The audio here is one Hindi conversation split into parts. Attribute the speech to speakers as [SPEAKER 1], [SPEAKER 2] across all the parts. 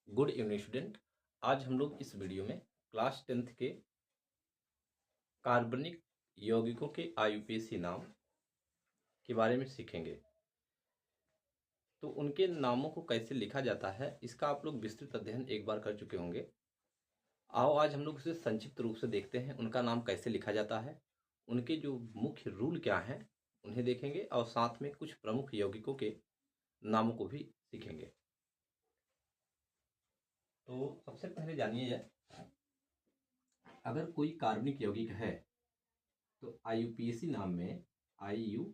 [SPEAKER 1] Good evening student. आज हम लोग इस वीडियो में क्लास 10th के कार्बनिक यौगिकों के आईयूपीएसी नाम के बारे में सीखेंगे। तो उनके नामों को कैसे लिखा जाता है इसका आप लोग विस्तृत अध्ययन एक बार कर चुके होंगे। आओ आज हम लोग उसे संक्षिप्त रूप से देखते हैं, उनका नाम कैसे लिखा जाता है, उनके जो मुख्य रूल क्या हैं उन्हें देखेंगे और साथ में कुछ प्रमुख यौगिकों के नामों को भी सीखेंगे। तो सबसे पहले जानिए, अगर कोई कार्बनिक यौगिक है तो आईयूपीएसी नाम में आईयूपीएसी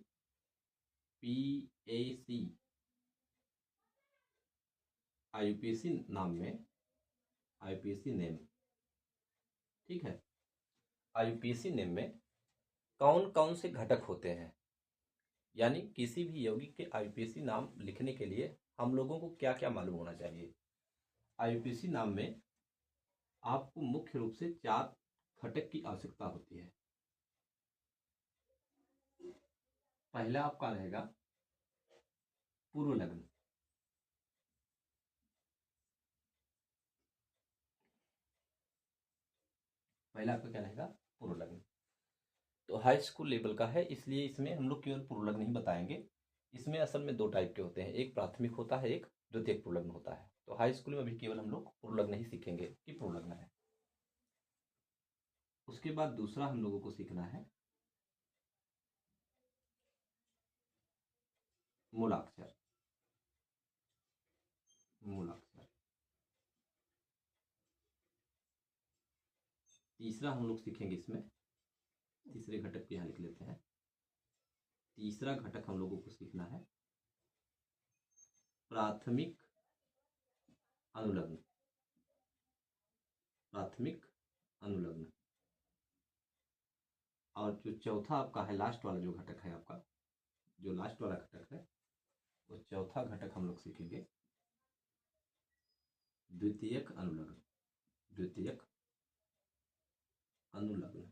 [SPEAKER 1] आईयूपीएसी नाम में आईयूपीएसी नेम, ठीक है। आईयूपीएसी नेम में कौन कौन से घटक होते हैं, यानी किसी भी यौगिक के आईयूपीएसी नाम लिखने के लिए हम लोगों को क्या क्या मालूम होना चाहिए। आईयूपीएसी नाम में आपको मुख्य रूप से 4 घटक की आवश्यकता होती है। पहला आपका रहेगा पूर्व लग्न। पहला आपका क्या रहेगा? पूर्व लग्न। तो हाई स्कूल लेवल का है, इसलिए इसमें हम लोग केवल पूर्व लग्न ही बताएंगे। इसमें असल में 2 टाइप के होते हैं, एक प्राथमिक होता है, एक द्वितीयक पूर्व लग्न होता है। तो हाई स्कूल में भी केवल हम लोग पूर्व लग्न ही सीखेंगे कि पूर्व लग्न है। उसके बाद दूसरा हम लोगों को सीखना है मूलाक्षर। मूलाक्षर। तीसरा हम लोग सीखेंगे, इसमें तीसरे घटक को यहाँ लिख लेते हैं। तीसरा घटक हम लोगों को सीखना है प्राथमिक अनुलग्न। प्राथमिक अनुलग्न। और जो चौथा आपका है, लास्ट वाला जो घटक है आपका, जो लास्ट वाला घटक है, वो चौथा घटक हम लोग सीखेंगे द्वितीयक अनुलग्न। द्वितीयक अनुलग्न।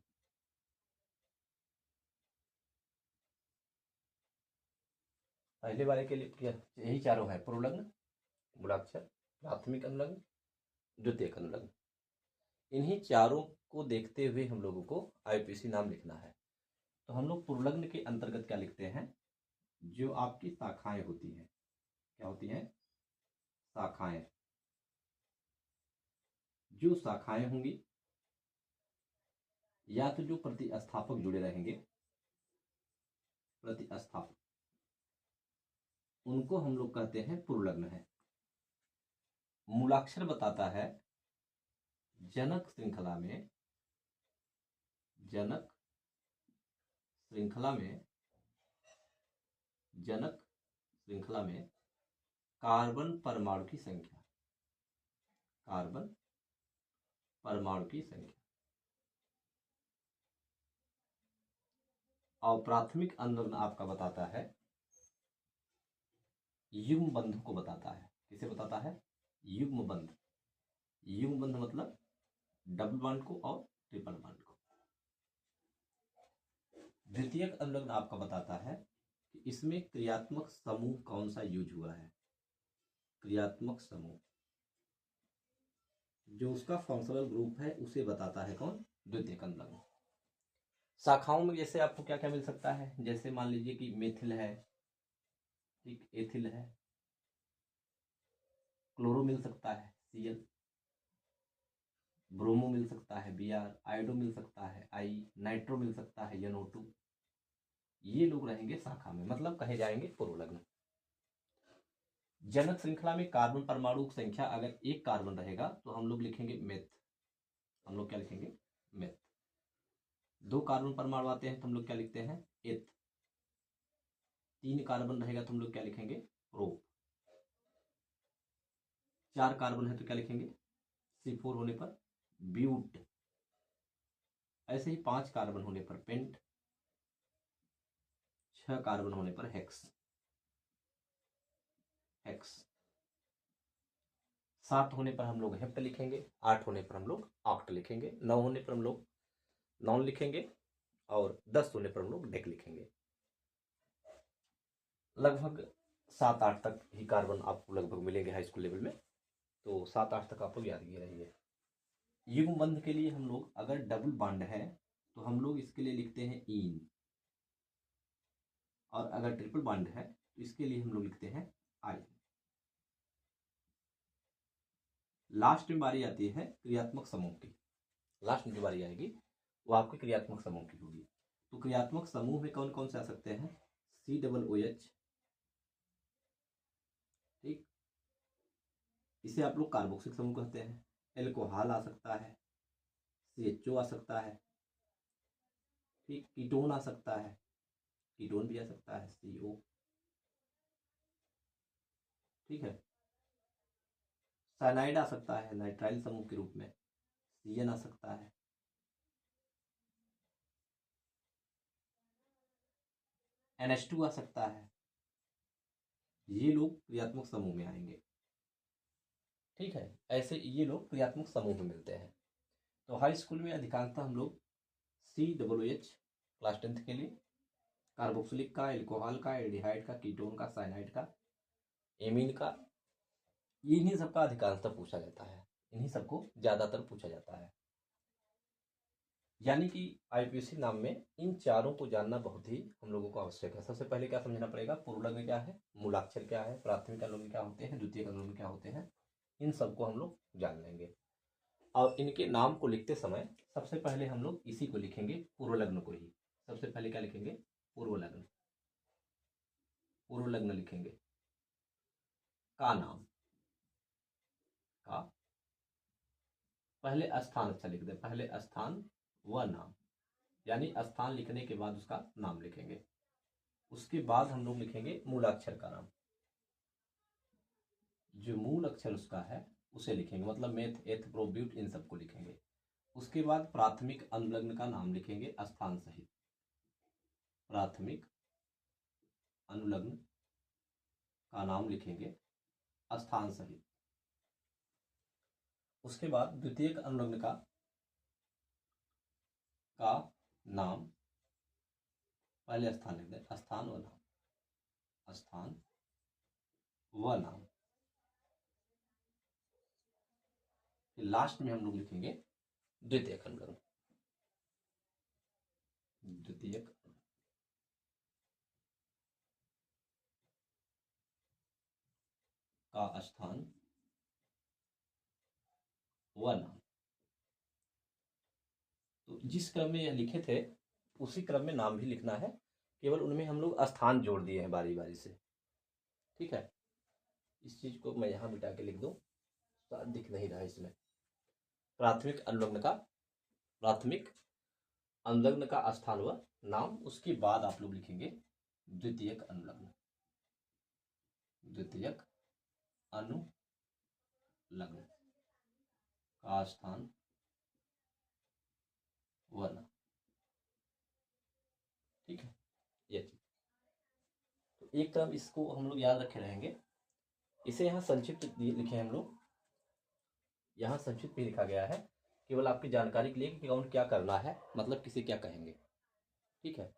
[SPEAKER 1] पहले वाले के लिए क्या यही चारों है? पूर्व लग्न, मूलाक्षर, प्राथमिक अनुलग्न, द्वितीयक अनुलग्न। इन्हीं चारों को देखते हुए हम लोगों को आईयूपीएसी नाम लिखना है। तो हम लोग पूर्व लग्न के अंतर्गत क्या लिखते हैं? जो आपकी शाखाएं होती हैं। क्या होती हैं? शाखाएं। जो शाखाएं होंगी या तो जो प्रतिस्थापक जुड़े रहेंगे, प्रतिस्थापक, उनको हम लोग कहते हैं पूर्व लग्न है। मूलाक्षर बताता है जनक श्रृंखला में, जनक श्रृंखला में, जनक श्रृंखला में कार्बन परमाणु की संख्या। कार्बन परमाणु की संख्या। और प्राथमिक अनुलग्न आपका बताता है युग्म बंध को बताता है। किसे बताता है? युग्म बंध। युग्म बंध मतलब डबल बॉन्ड को और ट्रिपल बॉन्ड को। द्वितीयक अनुलग्न आपका बताता है कि इसमें क्रियात्मक समूह कौन सा यूज हुआ है। क्रियात्मक समूह जो उसका फंक्शनल ग्रुप है उसे बताता है कौन? द्वितीयक अनुलग्न। शाखाओं में जैसे आपको क्या क्या मिल सकता है, जैसे मान लीजिए कि मेथिल है, ठीक, एथिल है, क्लोरो मिल सकता है, Cl, ब्रोमो मिल सकता है, Br, आयोडो मिल सकता है, I, नाइट्रो मिल सकता है, NO2। ये लोग रहेंगे शाखा में, मतलब कहे जाएंगे पूर्व लग्न। जनक श्रृंखला में कार्बन परमाणु की संख्या अगर 1 कार्बन रहेगा तो हम लोग लिखेंगे मेथ। हम लोग क्या लिखेंगे? मेथ। 2 कार्बन परमाणु आते हैं तो हम लोग क्या लिखते हैं? एथ। 3 कार्बन रहेगा तो हम लोग क्या लिखेंगे? प्रोप। 4 कार्बन है तो क्या लिखेंगे? C4 होने पर ब्यूट। ऐसे ही 5 कार्बन होने पर पेंट, 6 कार्बन होने पर हेक्स। हेक्स। 7 होने पर हम लोग हेप्ट लिखेंगे, 8 होने पर हम लोग ऑक्ट लिखेंगे, 9 होने पर हम लोग नॉन लिखेंगे और 10 होने पर हम लोग डेक लिखेंगे। लगभग 7-8 तक ही कार्बन आपको लगभग मिलेंगे हाई स्कूल लेवल में। तो 7-8 तक आप लोग याद किए रहिए। युग्म बंध के लिए हम लोग अगर डबल बॉन्ड है तो हम लोग इसके लिए लिखते हैं इन, और अगर ट्रिपल बॉन्ड है तो इसके लिए हम लोग लिखते हैं आई। लास्ट में बारी आती है क्रियात्मक समूह की। लास्ट में जो बारी आएगी वो आपके क्रियात्मक समूह की होगी। तो क्रियात्मक समूह में कौन कौन से आ सकते हैं? COOH, ठीक, इसे आप लोग कार्बोक्सिल समूह कहते हैं। एल्कोहल आ सकता है, CHO आ सकता है, ठीक, कीटोन आ सकता है, कीटोन भी आ सकता है, CO, ठीक है। साइनाइड आ सकता है नाइट्राइल समूह के रूप में, CN आ सकता है। NH2 आ सकता है। ये लोग क्रियात्मक समूह में आएंगे, ठीक है। ऐसे ये लोग क्रियात्मक समूह में मिलते हैं। तो हाई स्कूल में अधिकांशतः हम लोग COOH क्लास 10th के लिए, कार्बोक्सिलिक का, एल्कोहल का, एल्डिहाइड का, कीटोन का, साइनाइड का, एमीन का, इन्हीं सबका अधिकांशतः पूछा जाता है, इन्हीं सबको ज़्यादातर पूछा जाता है। यानी कि IUPAC नाम में इन चारों को जानना बहुत ही हम लोगों को आवश्यक है। सबसे पहले क्या समझना पड़ेगा? पूर्वलग्न क्या है, मूलाक्षर क्या है, प्राथमिक अनुलग्न क्या होते हैं, द्वितीयक अनुलग्न क्या होते हैं, इन सबको हम लोग जान लेंगे। और इनके नाम को लिखते समय सबसे पहले हम लोग इसी को लिखेंगे, पूर्वलग्न को ही। सबसे पहले क्या लिखेंगे? पूर्वलग्न। पूर्वलग्न लिखेंगे। का नाम, का पहले स्थान, अच्छा लिख दे, पहले स्थान व नाम, यानी स्थान लिखने के बाद उसका नाम लिखेंगे। उसके बाद हम लोग लिखेंगे मूलाक्षर का नाम, जो मूल अक्षर उसका है उसे लिखेंगे, मतलब मेथ, एथ, प्रो, ब्यूट, इन सबको लिखेंगे। उसके बाद प्राथमिक अनुलग्न का नाम लिखेंगे स्थान सहित, प्राथमिक अनुलग्न का नाम लिखेंगे स्थान सहित। उसके बाद द्वितीयक अनुलग्न का नाम पहले स्थान लिख दें, स्थान व नाम, स्थान व नाम। फिर लास्ट में हम लोग लिखेंगे द्वितीयक अनुलग्न, द्वितीयक का स्थान व नाम। तो जिस क्रम में यह लिखे थे उसी क्रम में नाम भी लिखना है, केवल उनमें हम लोग स्थान जोड़ दिए हैं बारी बारी से, ठीक है। इस चीज को मैं यहाँ मिटा के लिख दूं, दिख नहीं रहा इसमें। प्राथमिक अनुलग्न का, प्राथमिक अनुलग्न का स्थान व नाम। उसके बाद आप लोग लिखेंगे द्वितीयक अनुलग्न, द्वितीयक अनुलग्न का स्थान व नाम, ठीक है। ये चीज तो एक क्रम इसको हम लोग याद रखे रहेंगे। इसे यहाँ संक्षिप्त लिखे हम लोग, यहाँ संक्षिप्त में लिखा गया है, केवल आपकी जानकारी के लिए कि कौन क्या करना है, मतलब किसे क्या कहेंगे, ठीक है।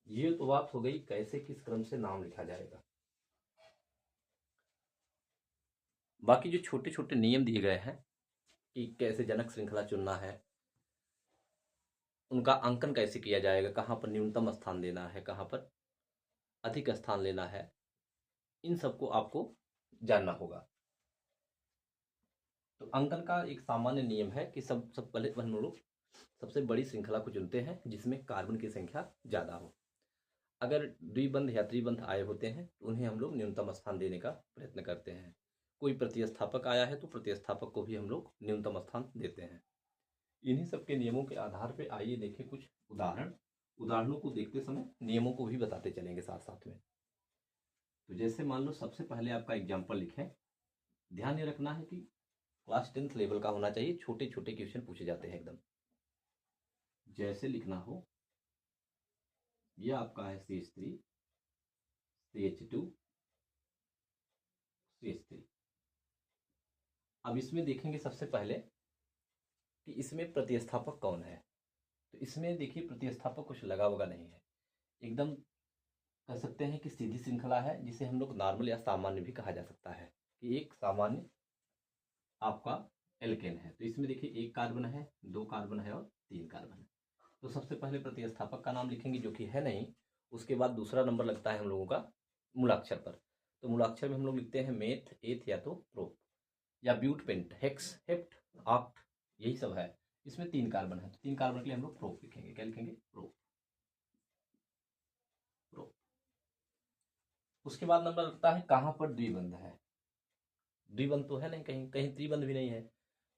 [SPEAKER 1] ये तो बात हो गई कैसे किस क्रम से नाम लिखा जाएगा। बाकी जो छोटे छोटे नियम दिए गए हैं कि कैसे जनक श्रृंखला चुनना है, उनका अंकन कैसे किया जाएगा, कहाँ पर न्यूनतम स्थान देना है, कहाँ पर अधिक स्थान लेना है, इन सबको आपको जानना होगा। तो अंकन का एक सामान्य नियम है कि सब पहले हम लोग सबसे बड़ी श्रृंखला को चुनते हैं जिसमें कार्बन की संख्या ज़्यादा हो। अगर द्विबंध या त्रिबंध आए होते हैं तो उन्हें हम लोग न्यूनतम स्थान देने का प्रयत्न करते हैं। कोई प्रतिस्थापक आया है तो प्रतिस्थापक को भी हम लोग न्यूनतम स्थान देते हैं। इन्हीं सब के नियमों के आधार पर आइए देखें कुछ उदाहरणों को देखते समय नियमों को भी बताते चलेंगे साथ साथ में। तो जैसे मान लो सबसे पहले आपका एग्जाम्पल लिखें। ध्यान ये रखना है कि क्लास 10th लेवल का होना चाहिए, छोटे छोटे क्वेश्चन पूछे जाते हैं एकदम। जैसे लिखना हो, यह आपका है CH3 CH2 CH3। अब इसमें देखेंगे सबसे पहले कि इसमें प्रतिस्थापक कौन है। तो इसमें देखिए प्रतिस्थापक कुछ लगा वगा नहीं है, एकदम कह सकते हैं कि सीधी श्रृंखला है, जिसे हम लोग नॉर्मल या सामान्य भी कहा जा सकता है कि एक सामान्य आपका एल्केन है। तो इसमें देखिए एक कार्बन है, 2 कार्बन है और 3 कार्बन है। तो सबसे पहले प्रतिस्थापक का नाम लिखेंगे जो कि है नहीं। उसके बाद दूसरा नंबर लगता है हम लोगों का मूलाक्षर पर। तो मूलाक्षर में हम लोग लिखते हैं मेथ, एथ या तो प्रोप या but, pent, hex, hept, oct, यही सब है। इसमें 3 कार्बन है, तो 3 कार्बन के लिए हम लोग प्रोप लिखेंगे। क्या लिखेंगे? प्रोप। प्रोप। उसके बाद नंबर लगता है कहाँ पर द्विबंध है। द्विबंध तो है नहीं, कहीं कहीं त्रिबंध भी नहीं है।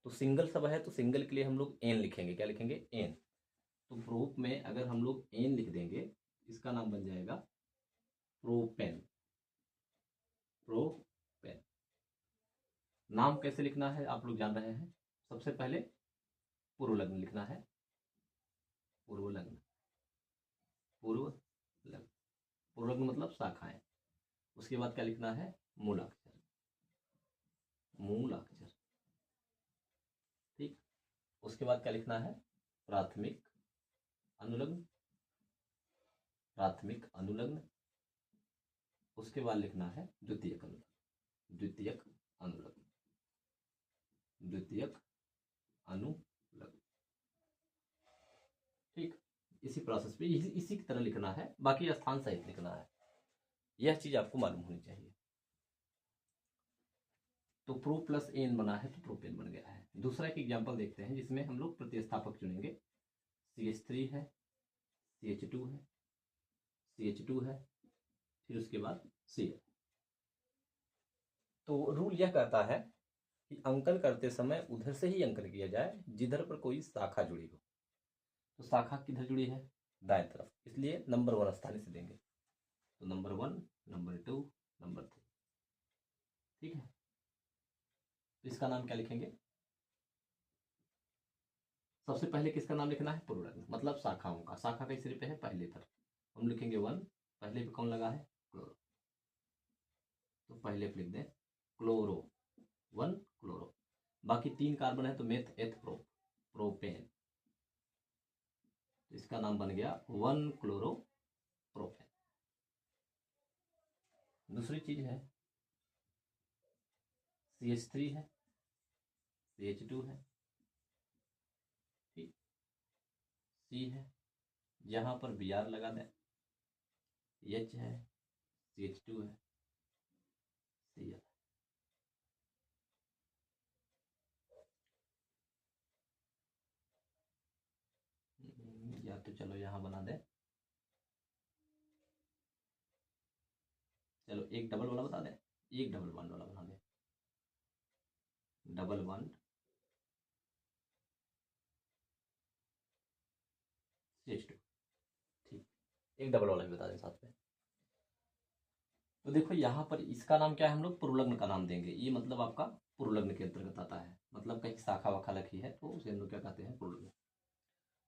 [SPEAKER 1] तो सिंगल सब है, तो सिंगल के लिए हम लोग एन लिखेंगे। क्या लिखेंगे? एन। तो प्रोप में अगर हम लोग एन लिख देंगे, इसका नाम बन जाएगा प्रोपेन। प्रोपेन। नाम कैसे लिखना है आप लोग जान रहे हैं। सबसे पहले पूर्वलग्न लिखना है। पूर्वलग्न। पूर्वलग्न। पूर्वलग्न मतलब शाखाएं। उसके बाद क्या लिखना है? मूलाक्षर। मूलाक्षर। ठीक। उसके बाद क्या लिखना है? प्राथमिक अनुलग्न। प्राथमिक अनुलग्न। उसके बाद लिखना है द्वितीयक अनुलग्न। द्वितीयक अनुलग्न। द्वितीयक अनुलग्न। ठीक। इसी प्रोसेस पे इसी की तरह लिखना है, बाकी स्थान सहित लिखना है। यह चीज आपको मालूम होनी चाहिए। तो प्रो प्लस एन बना है तो प्रोपेन बन गया है। दूसरा एक एग्जांपल देखते हैं जिसमें हम लोग प्रतिस्थापक चुनेंगे। CH3 है, CH2 है, CH2 है, फिर उसके बाद Cl। तो रूल यह कहता है कि अंकन करते समय उधर से ही अंकन किया जाए जिधर पर कोई शाखा जुड़ी हो। तो शाखा किधर जुड़ी है? दाएं तरफ, इसलिए नंबर 1 स्थान से देंगे। तो नंबर 1, नंबर 2, नंबर 3। ठीक है। तो इसका नाम क्या लिखेंगे? सबसे पहले किसका नाम लिखना है? पूर्वलग्न, मतलब शाखाओं का। शाखा के सिरे पे है पहले पर, हम लिखेंगे 1। पहले पे कौन लगा है? क्लोरो। तो पहले पे लिख दें क्लोरो, 1 क्लोरो। बाकी 3 कार्बन है तो मेथ, एथ, प्रोप, प्रोपेन। तो इसका नाम बन गया 1 क्लोरो प्रोपेन। दूसरी चीज है CH3 है, CH2 है, ठीक, C है, यहां पर Br लगा दें, H है, CH2 है, Cl। या तो चलो यहां बना दें, चलो एक डबल वाला बता दें, एक डबल बॉन्ड वाला बना दें। Double bond CH2। ठीक। एक डबल वाला भी बता दें साथ में। तो देखो यहाँ पर इसका नाम क्या है? हम लोग पूर्वलग्न का नाम देंगे। ये मतलब आपका पूर्वलग्न के अंतर्गत आता है, मतलब कहीं शाखा वाखा लखी है तो उसे हम लोग क्या कहते हैं? पूर्वलग्न।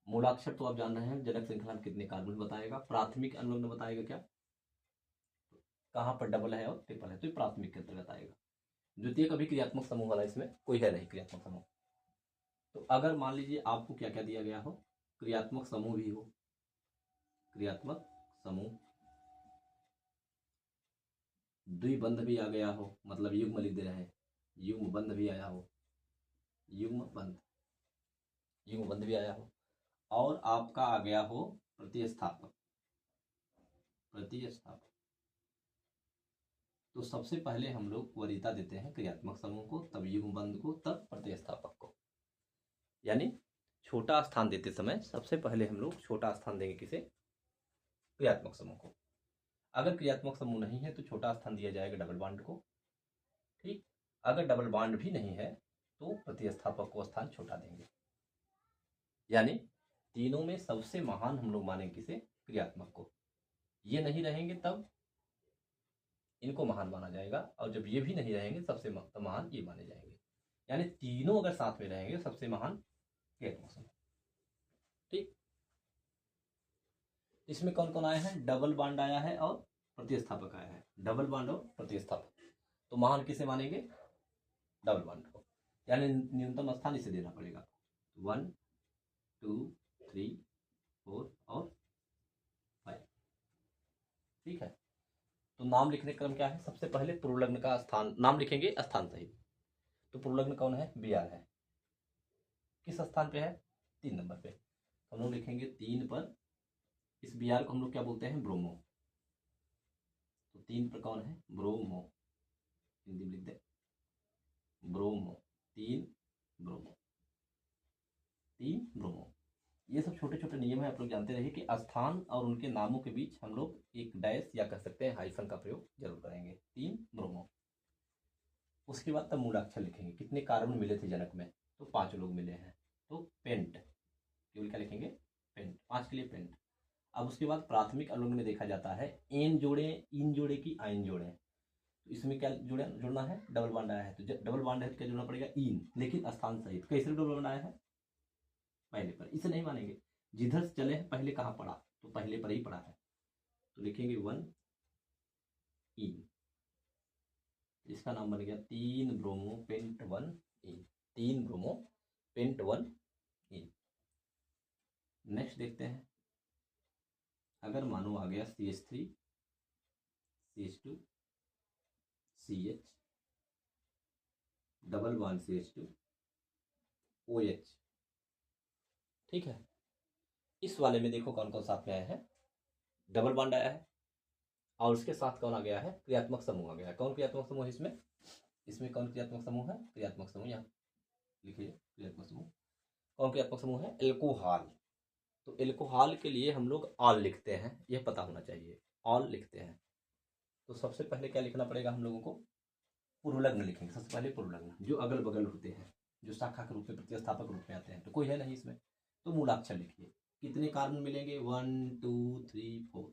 [SPEAKER 1] मूलाक्षर तो आप जान रहे हैं, जनक श्रृंखला में कितने कार्बन बताएगा। प्राथमिक अनुलग्न बताएगा क्या, कहाँ पर डबल है और ट्रिपल है, तो ये प्राथमिक के अंतर्गत आएगा। द्वितीय कभी क्रियात्मक समूह वाला इसमें कोई है नहीं क्रियात्मक समूह। तो अगर मान लीजिए आपको क्या क्या दिया गया हो, क्रियात्मक समूह भी हो, क्रियात्मक समूह, द्विबंध भी आ गया हो, मतलब युग्म लिख दे रहे हैं, युग्म बंध भी आया हो, युग्म बंध, युग्म बंध भी आया हो, और आपका आ गया हो प्रतिस्थापक। प्रतिस्थापक तो सबसे पहले हम लोग वरीयता देते हैं क्रियात्मक समूह को, तब युग्म बंध को, तब प्रतिस्थापक को। यानी छोटा स्थान देते समय सबसे पहले हम लोग छोटा स्थान देंगे किसे? क्रियात्मक समूह को। अगर क्रियात्मक समूह नहीं है तो छोटा स्थान दिया जाएगा डबल बॉन्ड को। ठीक। अगर डबल बॉन्ड भी नहीं है तो प्रतिस्थापक को स्थान छोटा देंगे। यानी तीनों में सबसे महान हम लोग मानेंगे किसे? क्रियात्मक को। ये नहीं रहेंगे तब इनको महान माना जाएगा, और जब ये भी नहीं रहेंगे सबसे महान ये माने जाएंगे। यानी तीनों अगर साथ में रहेंगे सबसे महान क्रियात्मक समूह। ठीक, इसमें कौन कौन आया है? डबल बॉन्ड आया है और प्रतिस्थापक आया है। डबल बॉन्ड और प्रतिस्थापक, तो महान किसे मानेंगे? डबल बॉन्ड को, यानी न्यूनतम स्थान इसे देना पड़ेगा। 1 2 3 4 और 5। ठीक है, तो नाम लिखने का क्रम क्या है? सबसे पहले पूर्वलग्न का स्थान नाम लिखेंगे स्थान सहित। तो पूर्वलग्न कौन है? Br है। किस स्थान पे है? 3 नंबर पे। हम लोग लिखेंगे 3 पर। इस Br को हम लोग क्या बोलते हैं? ब्रोमो। तो 3 पर कौन है? ब्रोमो। हिंदी में लिख दे, ब्रोमो। 3 bromo, 3 bromo. ये सब छोटे छोटे नियम है, आप लोग जानते रहिए कि स्थान और उनके नामों के बीच हम लोग एक डैश या कह सकते हैं हाइफन का प्रयोग जरूर करेंगे। 3 ब्रोमो। उसके बाद तब मूलाक्षर लिखेंगे। कितने कार्बन मिले थे जनक में? तो 5 लोग मिले हैं, तो पेंट। केवल क्या लिखेंगे? पेंट। 5 के लिए पेंट। अब उसके बाद प्राथमिक अनुलग्न में देखा जाता है एन जोड़े, इन जोड़े की आइन जोड़े। तो इसमें क्या जुड़ना है? डबल बॉन्ड आया है, तो डबल बॉन्ड है तो क्या जुड़ना पड़ेगा? इन, लेकिन स्थान सहित। कैसे डबल बॉन्ड आया है? पहले पर। इसे नहीं मानेंगे। जिधर से चले हैं पहले कहाँ पड़ा? तो पहले पर ही पड़ा है, तो लिखेंगे 1 इन। इसका नाम बन गया 3 ब्रोमो पेंट 1 इन। 3 ब्रोमो पेंट 1 इन। नेक्स्ट देखते हैं, अगर मानो आ गया CH3 CH2 CH double bond CH2 OH। ठीक है, इस वाले में देखो कौन कौन साथ में आया है? डबल बॉन्ड आया है, और उसके साथ कौन आ गया है? क्रियात्मक समूह आ गया है। कौन क्रियात्मक समूह है इसमें? इसमें कौन क्रियात्मक समूह है? क्रियात्मक समूह यहाँ लिखिए। क्रियात्मक समूह कौन क्रियात्मक समूह है? एल्कोहल। तो एल्कोहल के लिए हम लोग ऑल लिखते हैं, यह पता होना चाहिए। ऑल लिखते हैं, तो सबसे पहले क्या लिखना पड़ेगा हम लोगों को? पूर्वलग्न लिखेंगे। सबसे पहले पूर्वलग्न, जो अगल बगल होते हैं, जो शाखा के रूप में प्रतिस्थापक रूप में आते हैं, तो कोई है नहीं इसमें, तो मूलाक्षर लिखिए। कितने कार्बन मिलेंगे? 1 2 3 4,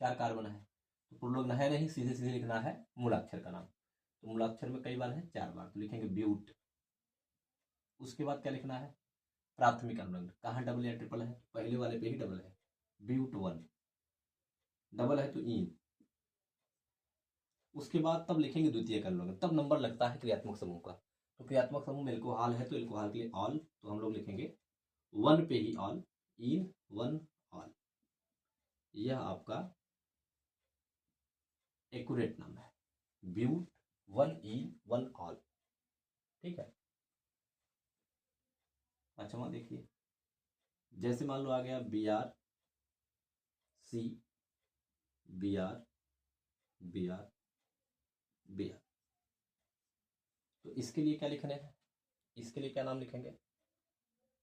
[SPEAKER 1] 4 कार्बन है। तो पूर्वलग्न है नहीं, सीधे सीधे लिखना है मूलाक्षर का नाम। तो मूलाक्षर में कई बार है? 4 बार, तो लिखेंगे ब्यूट। उसके बाद क्या लिखना है? प्राथमिक अनुलग्न। कहाँ डबल या ट्रिपल है? पहले वाले पे ही डबल है, ब्यूट 1। डबल है तो इन। उसके बाद तब लिखेंगे द्वितीय अनुलग्न, तब नंबर लगता है क्रियात्मक समूह का। तो क्रियात्मक समूह में एल्कोहल है तो एल्कोहल के लिए ऑल, तो हम लोग लिखेंगे 1 पे ही ऑल, इन 1 ऑल। यह आपका एक्यूरेट नाम है, ब्यूट 1 इन 1 ऑल। ठीक है, अच्छा देखिए, जैसे मान लो आ गया Br C Br Br Br, तो इसके लिए क्या लिखने हैं? इसके लिए क्या नाम लिखेंगे?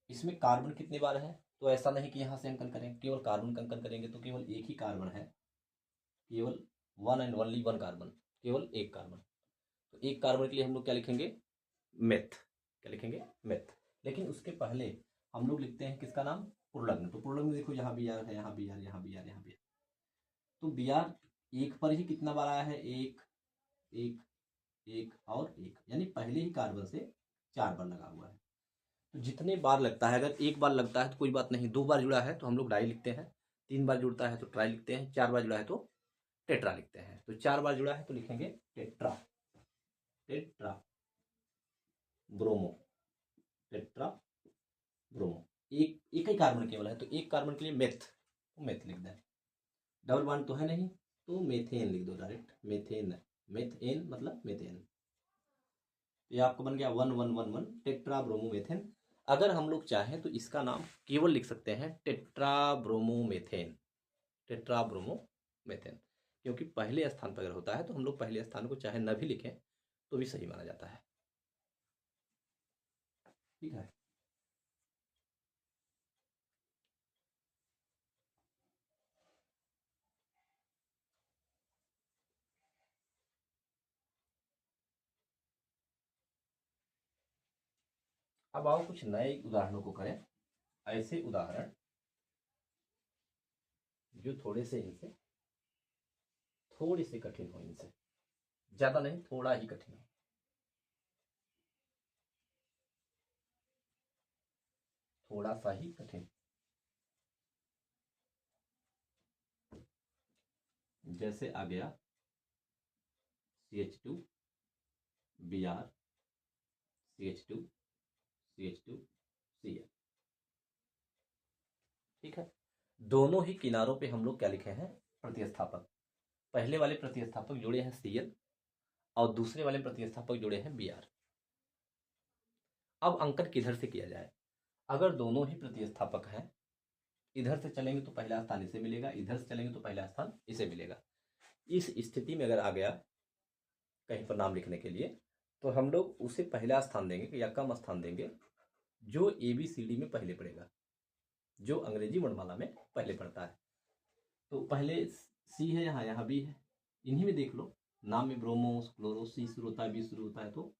[SPEAKER 1] इसमें कार्बन कितनी बार है? तो ऐसा नहीं कि यहाँ से अंकन करें, केवल कार्बन का अंकन करेंगे तो केवल एक ही कार्बन है, केवल 1 एंड ओनली 1 कार्बन, केवल एक कार्बन। तो एक कार्बन के लिए हम लोग क्या लिखेंगे? मेथ। क्या लिखेंगे? मेथ। लेकिन उसके पहले हम लोग लिखते हैं किसका नाम? पूर्वलग्न। तो पूर्वलग्न देखो, यहाँ Br है, यहाँ Br, यहाँ Br, यहाँ Br। तो Br एक पर ही कितना बार आया है? एक एक एक और एक, यानी पहले ही कार्बन से 4 बार लगा हुआ है। तो जितने बार लगता है, अगर एक बार लगता है तो कोई बात नहीं, 2 बार जुड़ा है तो हम लोग डाई लिखते हैं, 3 बार जुड़ता है तो ट्राई लिखते हैं, 4 बार जुड़ा है तो टेट्रा लिखते हैं। तो 4 बार जुड़ा है तो लिखेंगे tetra. Tetra bromo, tetra bromo. एक एक ही कार्बन केवल है, तो एक कार्बन के लिए मेथ, तो मेथ लिख दें। डबल बॉन्ड तो है नहीं, तो मेथेन लिख दो डायरेक्ट। मेथेन, मेथेन मतलब मेथेन। ये आपको बन गया 1 1 1 1 टेट्रा ब्रोमोमेथेन। अगर हम लोग चाहें तो इसका नाम केवल लिख सकते हैं टेट्रा ब्रोमोमेथेन। टेट्रा ब्रोमोमेथेन, क्योंकि पहले स्थान पर अगर होता है तो हम लोग पहले स्थान को चाहे न भी लिखें तो भी सही माना जाता है। ठीक है, अब आओ कुछ नए उदाहरणों को करें। ऐसे उदाहरण जो थोड़े से इनसे थोड़ी सी कठिन हो इनसे, ज्यादा नहीं, थोड़ा ही कठिन हो। थोड़ा सा ही कठिन। जैसे आ गया CH2 Br, CH2 CH2 Cl। ठीक है, दोनों ही किनारों पे हम लोग क्या लिखे हैं, प्रतिस्थापक। पहले वाले प्रतिस्थापक जुड़े हैं Cl और दूसरे वाले प्रतिस्थापक जुड़े हैं Br। अब अंकन किधर से किया जाए? अगर दोनों ही प्रतिस्थापक हैं, इधर से चलेंगे तो पहला स्थान इसे मिलेगा, इधर से चलेंगे तो पहला स्थान इसे मिलेगा। इस स्थिति में अगर आ गया कहीं पर नाम लिखने के लिए, तो हम लोग उसे पहला स्थान देंगे या कम स्थान देंगे जो ABCD में पहले पड़ेगा, जो अंग्रेजी वर्णमाला में पहले पड़ता है। तो पहले C है, यहाँ यहाँ B है, इन्हीं में देख लो, नाम में ब्रोमो क्लोरो C शुरू होता है, B शुरू होता है, तो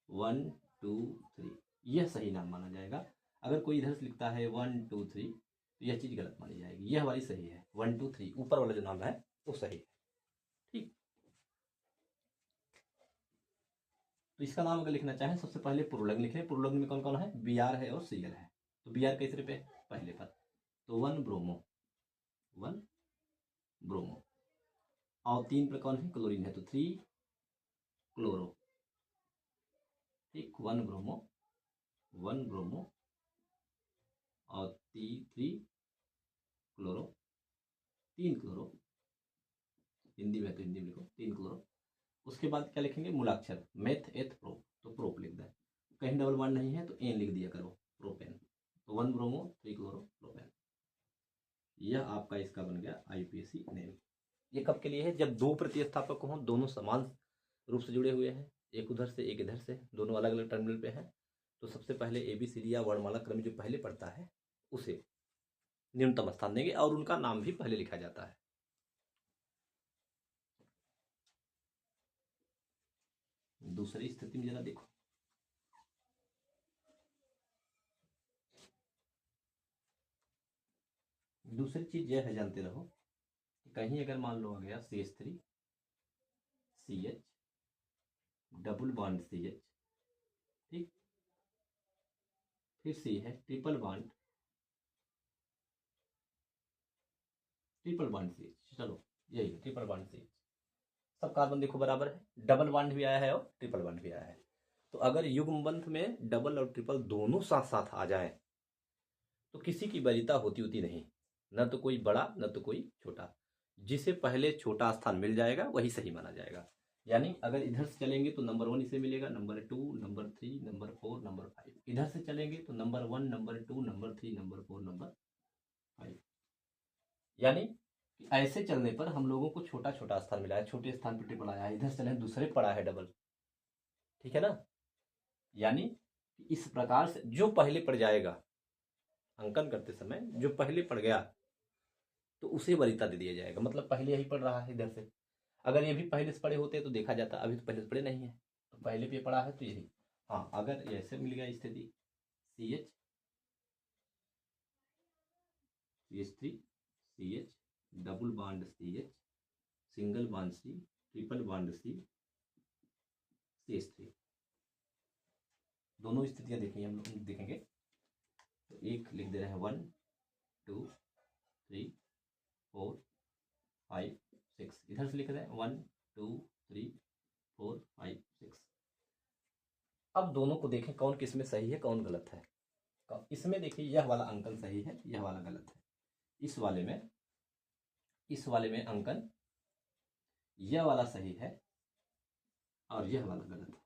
[SPEAKER 1] 1 2 3 यह सही नाम माना जाएगा। अगर कोई इधर से लिखता है 1 2 3 तो यह चीज गलत मानी जाएगी, यह हमारी सही है। 1 2 3 ऊपर वाला जो नाम है वो सही है। ठीक, तो इसका नाम अगर लिखना चाहें, सबसे पहले पुरुलग्न लिखें। पुरुलग्न में कौन कौन है? Br है और Cl है। तो Br कैसे पे? पहले पर, तो 1 ब्रोमो, 1 ब्रोमो। और 3 पर कौन है? क्लोरीन है, तो 3 क्लोरो। ठीक, 1 ब्रोमो, 1 ब्रोमो और 3 क्लोरो, 3 क्लोरो। हिंदी में तो हिंदी में लिखो, 3 क्लोरो। उसके बाद क्या लिखेंगे? मूलाक्षर मेथ एथ प्रोप, तो प्रोप लिख दें। कहीं डबल बॉन्ड नहीं है तो एन लिख दिया करो, प्रोपेन। तो 1 ब्रोमो 3 क्लोरो प्रोपेन। यह आपका इसका बन गया IUPAC नेम। ये कब के लिए है? जब दो प्रतिस्थापक हों, दोनों समान रूप से जुड़े हुए हैं, एक उधर से एक इधर से, दोनों अलग अलग टर्मिनल पे हैं, तो सबसे पहले ABCD या वर्णमाला क्रम जो पहले पड़ता है उसे न्यूनतम स्थान देंगे और उनका नाम भी पहले लिखा जाता है। दूसरी स्थिति में जरा देखो, दूसरी चीज यह है, जानते रहो, कहीं अगर मान लो आ गया CH3 CH double bond CH, ठीक, फिर C है ट्रिपल बॉन्ड CH, चलो यही है ट्रिपल बॉन्ड CH। सब कार्बन देखो बराबर है, डबल बॉन्ड भी आया है और ट्रिपल बॉन्ड भी आया है। तो अगर युग्म बंध में डबल और ट्रिपल दोनों साथ साथ आ जाएं तो किसी की वरीयता होती नहीं, न तो कोई बड़ा न तो कोई छोटा। जिसे पहले छोटा स्थान मिल जाएगा वही सही माना जाएगा। यानी अगर इधर से चलेंगे तो नंबर 1 इसे मिलेगा, नंबर 2, नंबर 3, नंबर 4, नंबर 5। इधर से चलेंगे तो number 1, number 2, number 3, number 4, number 5। यानी ऐसे चलने पर हम लोगों को छोटा छोटा स्थान मिला है, छोटे स्थान पर ट्रिपल आया है, इधर चले दूसरे पड़ा है डबल। ठीक है ना? यानी इस प्रकार से जो पहले पड़ जाएगा अंकन करते समय, जो पहले पड़ गया तो उसे वरीयता दे दिया जाएगा। मतलब पहले यही पड़ रहा है इधर से, अगर ये भी पहले से पड़े होते तो देखा जाता, अभी तो पहले से पड़े नहीं है, तो पहले भी पड़ा है तो यही। हाँ, अगर ऐसे मिल गया स्थिति CH CH3 CH double bond CH single bond C triple bond C CH3, दोनों स्थितियां देखेंगे हम लोग, देखेंगे तो एक लिख दे रहे हैं 1 2 3 4 5 6, इधर से लिख रहे हैं 1 2 3 4 5 6। अब दोनों को देखें कौन किस में सही है कौन गलत है। इसमें देखिए यह वाला अंकन सही है, यह वाला गलत है। इस वाले में अंकन यह वाला सही है और यह वाला गलत है।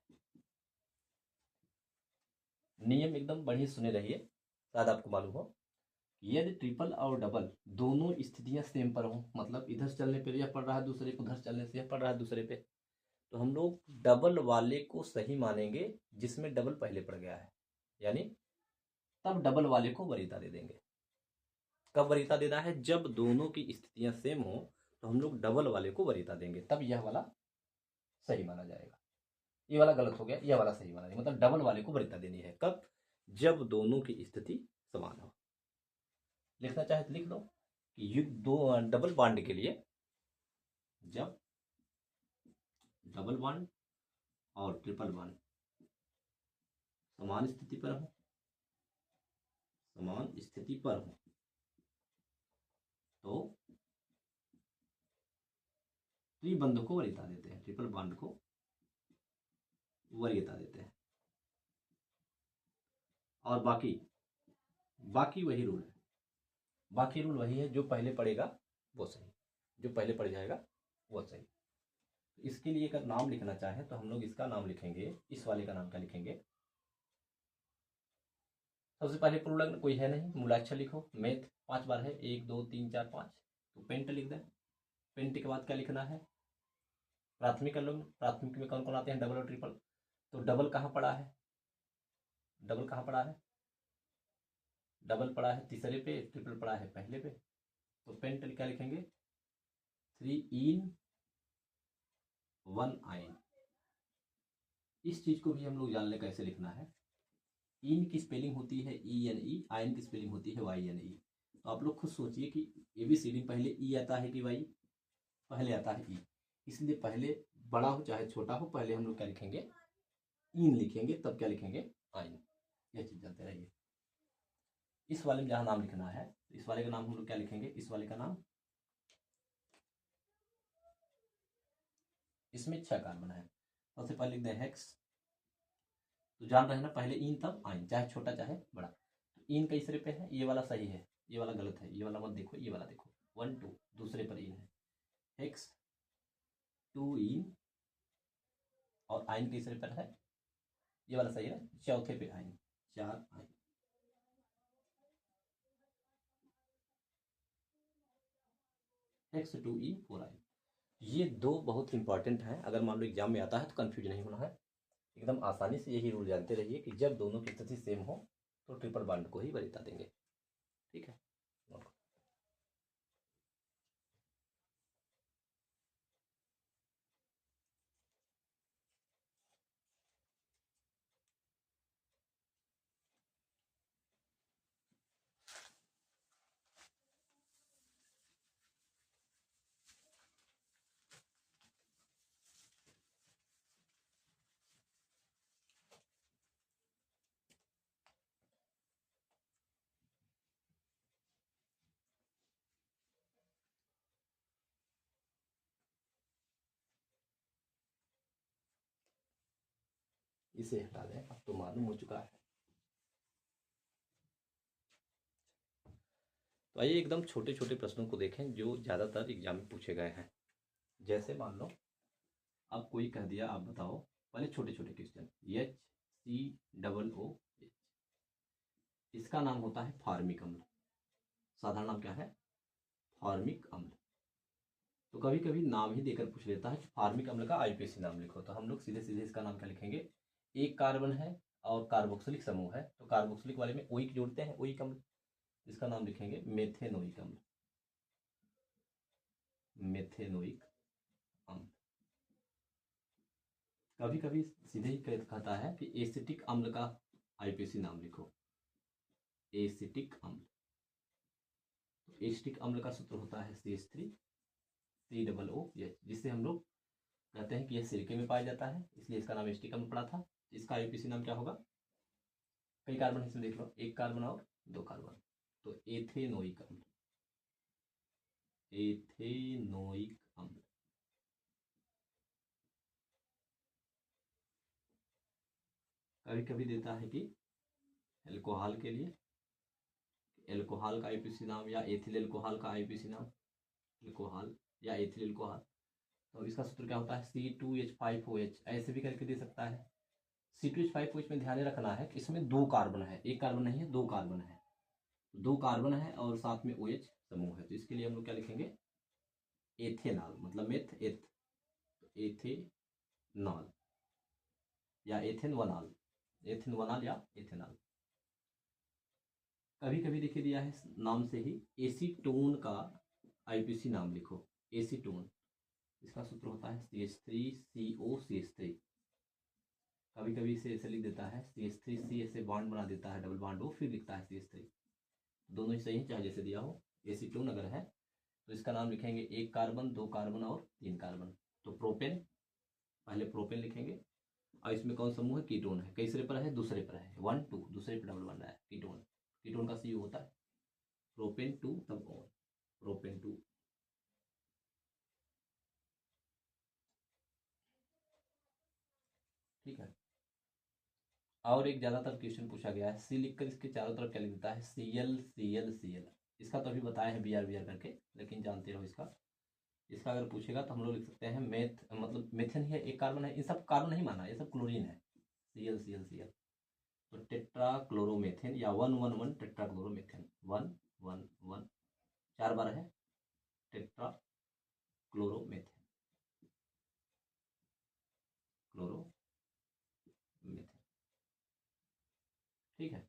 [SPEAKER 1] नियम एकदम बढ़िया सुने रहिए, शायद आपको मालूम हो। यदि ट्रिपल और डबल दोनों स्थितियां सेम पर हों, मतलब इधर चलने पर यह पड़ रहा है दूसरे को, उधर चलने से यह पड़ रहा है दूसरे पे, तो हम लोग डबल वाले को सही मानेंगे जिसमें डबल पहले पड़ गया है। यानी तब डबल वाले को वरीयता दे देंगे। कब वरीयता देना है? जब दोनों की स्थितियां सेम हो तो हम लोग डबल वाले को वरीयता देंगे, तब यह वाला सही माना जाएगा। ये वाला गलत हो गया, यह वाला सही माना जाएगा। मतलब डबल वाले को वरीयता देनी है कब? जब दोनों की स्थिति समान हो। लिखना चाहे तो लिख दो कि युग दो डबल बॉन्ड के लिए, जब डबल बॉन्ड और ट्रिपल बॉन्ड समान स्थिति पर हो, समान स्थिति पर हो तो त्रिबंध को वरीयता देते हैं, ट्रिपल बॉन्ड को वरीयता देते हैं। और बाकी वही रूल है, बाकी रूल वही है, जो पहले पड़ेगा वो सही, जो पहले पड़ जाएगा वो सही। इसके लिए अगर नाम लिखना चाहे तो हम लोग इसका नाम लिखेंगे, इस वाले का नाम क्या लिखेंगे? सबसे पहले पूर्वलग्न कोई है नहीं, मूलाक्षर लिखो। मैथ 5 बार है, 1 2 3 4 5, तो पेंट लिख दें। पेंट के बाद क्या लिखना है? प्राथमिक अलग्न। प्राथमिक में कौन कौन आते हैं? डबल और ट्रिपल। तो डबल कहाँ पड़ा है? डबल कहाँ पड़ा है? डबल पड़ा है तीसरे पे, ट्रिपल पड़ा है पहले पे। तो पेंट क्या लिखेंगे? 3 इन 1 आइन। इस चीज को भी हम लोग जान ले कैसे लिखना है। इन की स्पेलिंग होती है ENE, आइन की स्पेलिंग होती है YNE। तो आप लोग खुद सोचिए कि ABCD पहले ई आता है कि वाई? पहले आता है ई। इसलिए पहले बड़ा हो चाहे छोटा हो, पहले हम लोग क्या लिखेंगे? इन लिखेंगे, तब क्या लिखेंगे? आइन। यह चीज जानते रहिए। इस वाले में जहां नाम लिखना है, इस वाले का नाम हम लोग क्या लिखेंगे? इस वाले का नाम, इसमें 6 कार्बन है। सबसे पहले लिख दें हेक्स। तो जान रहे हैं ना, पहले इन तब आइन, चाहे छोटा चाहे बड़ा। तो इन कई सिरे पे है? ये वाला सही है, ये वाला गलत है, ये वाला मत देखो, ये वाला देखो। 1 2 दूसरे पर इन है। हेक्स 2 इन, और आइन कई सिरे पर है? ये वाला सही है, चौथे पे आइन, 4 आइन। हेक्स 2 इन 4 आइन। ये दो बहुत इंपॉर्टेंट हैं, अगर मान लो एग्जाम में आता है तो कंफ्यूज नहीं होना है। एकदम आसानी से यही रूल जानते रहिए कि जब दोनों की स्थिति सेम हो तो ट्रिपल बॉन्ड को ही वरीयता देंगे। ठीक है। इसे हटा दें, अब तो मालूम हो चुका है। तो आइए एकदम छोटे छोटे प्रश्नों को देखें जो ज़्यादातर एग्जाम में पूछे गए हैं। जैसे मान लो अब कोई कह दिया, आप बताओ। पहले छोटे छोटे क्वेश्चन। HCOOH, इसका नाम होता है फार्मिक अम्ल। साधारण नाम क्या है? फार्मिक अम्ल। तो कभी कभी नाम ही देकर पूछ लेता है कि फार्मिक अम्ल का IUPAC नाम लिखो, तो हम लोग सीधे सीधे इसका नाम क्या लिखेंगे? एक कार्बन है और कार्बोक्सिलिक समूह है, तो कार्बोक्सिलिक वाले में ओइक जोड़ते हैं, ओइक अम्ल। इसका नाम लिखेंगे मेथेनोइक अम्ल, मेथेनोइक अम्ल। कभी कभी सीधे ही कहता है कि एसिटिक अम्ल का IUPAC नाम लिखो, एसिटिक अम्ल। तो एसिटिक अम्ल का सूत्र होता है CH3COOH, जिससे हम लोग कहते हैं कि यह सिरके में पाया जाता है, इसलिए इसका नाम एसिटिक अम्ल पड़ा था। इसका IUPAC नाम क्या होगा? कई कार्बन इसमें देख लो, एक कार्बन और 2 कार्बन, तो एथेनोइक अम्ल, एथेनोइक अम्ल। कभी कभी देता है कि एल्कोहल के लिए, एल्कोहल का IUPAC नाम, या एथिल एल्कोहल का IUPAC नाम, एल्कोहल या एथिल एल्कोहल। तो इसका सूत्र क्या होता है? C2H5OH, ऐसे भी करके दे सकता है। C2H5OH में ध्यान रखना है कि इसमें 2 कार्बन है, एक कार्बन नहीं है, 2 कार्बन है। 2 कार्बन है और साथ में OH समूह है, तो इसके लिए हम लोग क्या लिखेंगे? एथेनॉल, मतलब मेथ एथ, तो एथेनॉल या एथेनवनॉल, एथेनवनॉल या एथेनॉल। कभी कभी देखिए दिया है नाम से ही एसीटोन का IUPAC नाम लिखो, एसीटोन। इसका सूत्र होता है CH3COCH3। कभी कभी इसे ऐसे लिख देता है CH3C, ऐसे बॉन्ड बना देता है, डबल बॉन्ड हो, फिर लिखता है CH3। दोनों ही सही है, चाहे जैसे दिया हो। एसीटोन अगर है तो इसका नाम लिखेंगे 1 कार्बन, 2 कार्बन और 3 कार्बन, तो प्रोपेन पहले प्रोपेन लिखेंगे और इसमें कौन समूह है, कीटोन है। तीसरे पर है, दूसरे पर है, 1 2, दूसरे पर डबल बन रहा है कीटोन। कीटोन का सी होता है प्रोपेन 2 तब और प्रोपेन 2। ठीक है। और एक ज्यादातर क्वेश्चन पूछा गया है, सी लिखकर इसके चारों तरफ क्या लिख देता है, Cl। इसका तो अभी बताया है Br करके, लेकिन जानते रहो इसका। इसका अगर पूछेगा तो हम लोग लिख सकते हैं मतलब मेथेन ही है, एक कार्बन है, ये सब कार्बन नहीं माना, ये सब क्लोरीन है। Cl। तो टेट्राक्लोरोमेथेन या 111 टेट्राक्लोरोमेथेन, 111 4 बार है टेट्राक्लोरोमेथेन, क्लोरोमेथेन। ठीक है।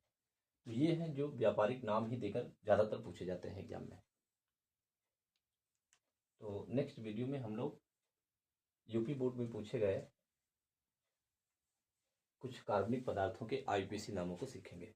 [SPEAKER 1] तो ये हैं जो व्यापारिक नाम ही देकर ज़्यादातर पूछे जाते हैं एग्जाम में। तो नेक्स्ट वीडियो में हम लोग यूपी बोर्ड में पूछे गए कुछ कार्बनिक पदार्थों के आईयूपीएसी नामों को सीखेंगे।